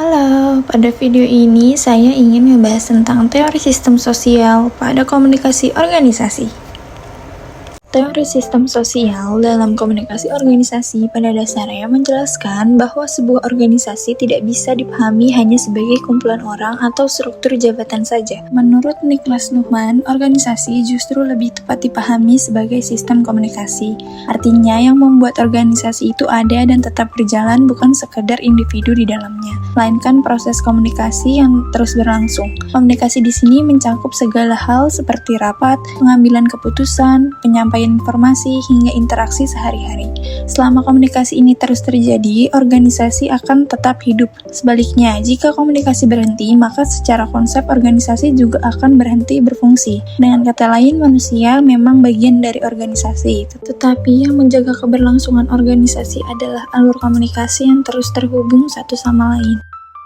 Halo, pada video ini saya ingin membahas tentang teori sistem sosial pada komunikasi organisasi. Teori sistem sosial dalam komunikasi organisasi pada dasarnya menjelaskan bahwa sebuah organisasi tidak bisa dipahami hanya sebagai kumpulan orang atau struktur jabatan saja. Menurut Niklas Luhmann, organisasi justru lebih tepat dipahami sebagai sistem komunikasi. Artinya, yang membuat organisasi itu ada dan tetap berjalan bukan sekedar individu di dalamnya, melainkan proses komunikasi yang terus berlangsung. Komunikasi di sini mencakup segala hal seperti rapat, pengambilan keputusan, penyampaian informasi, hingga interaksi sehari-hari. Selama komunikasi ini terus terjadi, organisasi akan tetap hidup. Sebaliknya, jika komunikasi berhenti, maka secara konsep organisasi juga akan berhenti berfungsi. Dengan kata lain, manusia memang bagian dari organisasi, tetapi yang menjaga keberlangsungan organisasi adalah alur komunikasi yang terus terhubung satu sama lain.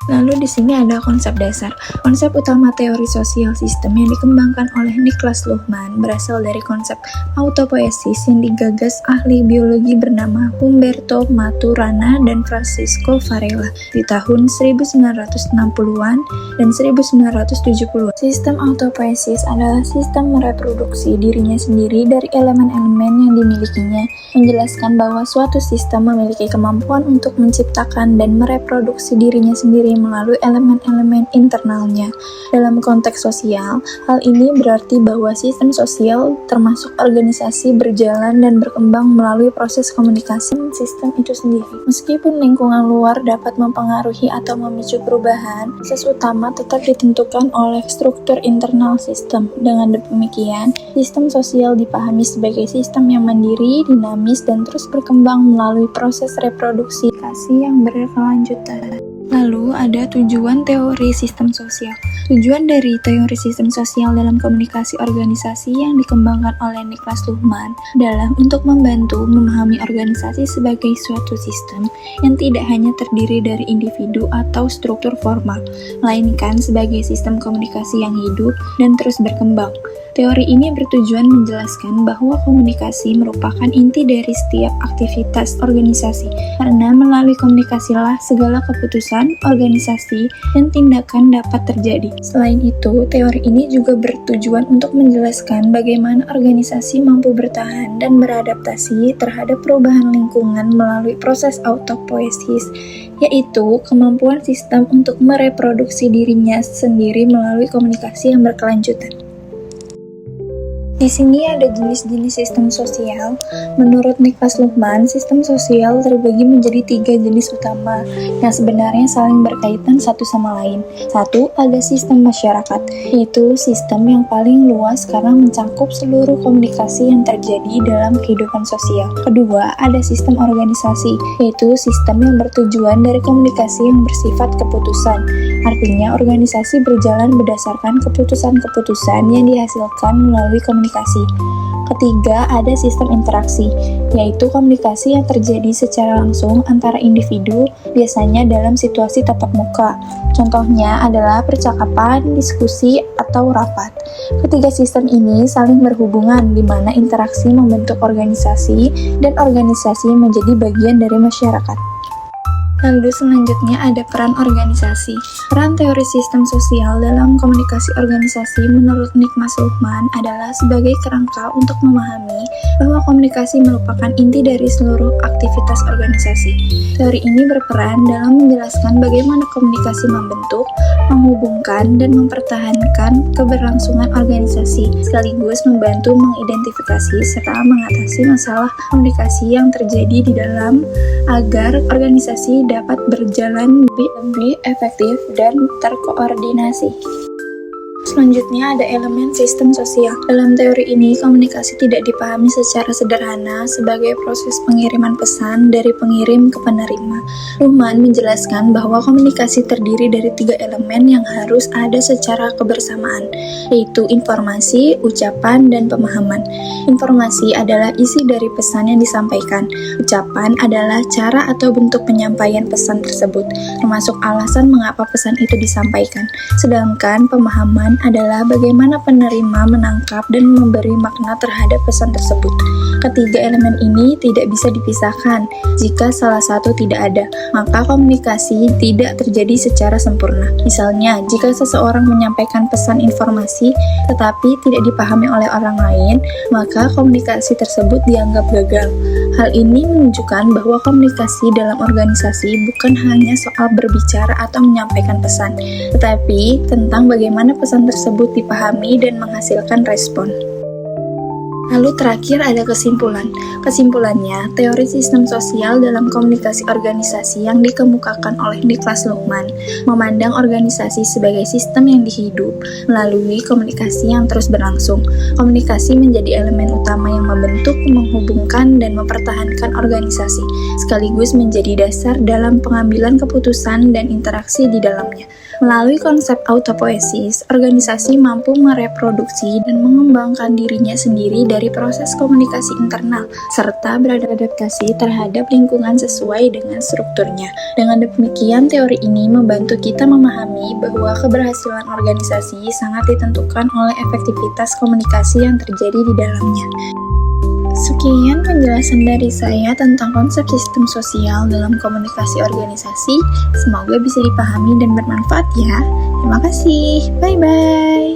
Lalu di sini ada konsep dasar. Konsep utama teori sosial sistem yang dikembangkan oleh Niklas Luhmann berasal dari konsep autopoiesis yang digagas ahli biologi bernama Humberto Maturana dan Francisco Varela di tahun 1960-an dan 1970-an. Sistem autopoiesis adalah sistem mereproduksi dirinya sendiri dari elemen-elemen yang dimilikinya, menjelaskan bahwa suatu sistem memiliki kemampuan untuk menciptakan dan mereproduksi dirinya sendiri melalui elemen-elemen internalnya. Dalam konteks sosial, hal ini berarti bahwa sistem sosial termasuk organisasi berjalan dan berkembang melalui proses komunikasi sistem itu sendiri. Meskipun lingkungan luar dapat mempengaruhi atau memicu perubahan, proses utama tetap ditentukan oleh struktur internal sistem. Dengan demikian, sistem sosial dipahami sebagai sistem yang mandiri, dinamis, dan terus berkembang melalui proses reproduksi yang berkelanjutan. Lalu ada tujuan teori sistem sosial. Tujuan dari teori sistem sosial dalam komunikasi organisasi yang dikembangkan oleh Niklas Luhmann adalah untuk membantu memahami organisasi sebagai suatu sistem yang tidak hanya terdiri dari individu atau struktur formal, melainkan sebagai sistem komunikasi yang hidup dan terus berkembang. Teori ini bertujuan menjelaskan bahwa komunikasi merupakan inti dari setiap aktivitas organisasi, karena melalui komunikasilah segala keputusan, organisasi, dan tindakan dapat terjadi. Selain itu, teori ini juga bertujuan untuk menjelaskan bagaimana organisasi mampu bertahan dan beradaptasi terhadap perubahan lingkungan melalui proses autopoiesis, yaitu kemampuan sistem untuk mereproduksi dirinya sendiri melalui komunikasi yang berkelanjutan. Di sini ada jenis-jenis sistem sosial. Menurut Niklas Luhmann, sistem sosial terbagi menjadi 3 jenis utama yang sebenarnya saling berkaitan satu sama lain. Satu, ada sistem masyarakat, yaitu sistem yang paling luas karena mencakup seluruh komunikasi yang terjadi dalam kehidupan sosial. Kedua, ada sistem organisasi, yaitu sistem yang bertujuan dari komunikasi yang bersifat keputusan. Artinya, organisasi berjalan berdasarkan keputusan-keputusan yang dihasilkan melalui komunikasi. Ketiga, ada sistem interaksi, yaitu komunikasi yang terjadi secara langsung antara individu, biasanya dalam situasi tatap muka. Contohnya adalah percakapan, diskusi, atau rapat. Ketiga sistem ini saling berhubungan, di mana interaksi membentuk organisasi, dan organisasi menjadi bagian dari masyarakat. Lalu selanjutnya ada peran organisasi. Peran teori sistem sosial dalam komunikasi organisasi menurut Niklas Luhmann adalah sebagai kerangka untuk memahami bahwa komunikasi merupakan inti dari seluruh aktivitas organisasi. Teori ini berperan dalam menjelaskan bagaimana komunikasi membentuk, menghubungkan, dan mempertahankan keberlangsungan organisasi, sekaligus membantu mengidentifikasi serta mengatasi masalah komunikasi yang terjadi di dalam agar organisasi dapat berjalan lebih efektif dan terkoordinasi. Selanjutnya ada elemen sistem sosial. Dalam teori ini, komunikasi tidak dipahami secara sederhana sebagai proses pengiriman pesan dari pengirim ke penerima. Luhmann menjelaskan bahwa komunikasi terdiri dari 3 elemen yang harus ada secara kebersamaan, yaitu informasi, ucapan, dan pemahaman. Informasi adalah isi dari pesan yang disampaikan. Ucapan adalah cara atau bentuk penyampaian pesan tersebut, termasuk alasan mengapa pesan itu disampaikan. Sedangkan pemahaman lain adalah bagaimana penerima menangkap dan memberi makna terhadap pesan tersebut. Ketiga elemen ini tidak bisa dipisahkan. Jika salah satu tidak ada, maka komunikasi tidak terjadi secara sempurna. Misalnya, jika seseorang menyampaikan pesan informasi tetapi tidak dipahami oleh orang lain, maka komunikasi tersebut dianggap gagal. Hal ini menunjukkan bahwa komunikasi dalam organisasi bukan hanya soal berbicara atau menyampaikan pesan, tetapi tentang bagaimana pesan tersebut dipahami dan menghasilkan respon. Lalu terakhir ada kesimpulan. Kesimpulannya, teori sistem sosial dalam komunikasi organisasi yang dikemukakan oleh Niklas Luhmann memandang organisasi sebagai sistem yang dihidup melalui komunikasi yang terus berlangsung. Komunikasi menjadi elemen utama yang membentuk, menghubungkan, dan mempertahankan organisasi, sekaligus menjadi dasar dalam pengambilan keputusan dan interaksi di dalamnya. Melalui konsep autopoiesis, organisasi mampu mereproduksi dan mengembangkan dirinya sendiri dari proses komunikasi internal, serta beradaptasi terhadap lingkungan sesuai dengan strukturnya. Dengan demikian, teori ini membantu kita memahami bahwa keberhasilan organisasi sangat ditentukan oleh efektivitas komunikasi yang terjadi di dalamnya. Sekian penjelasan dari saya tentang konsep sistem sosial dalam komunikasi organisasi. Semoga bisa dipahami dan bermanfaat ya. Terima kasih. Bye-bye.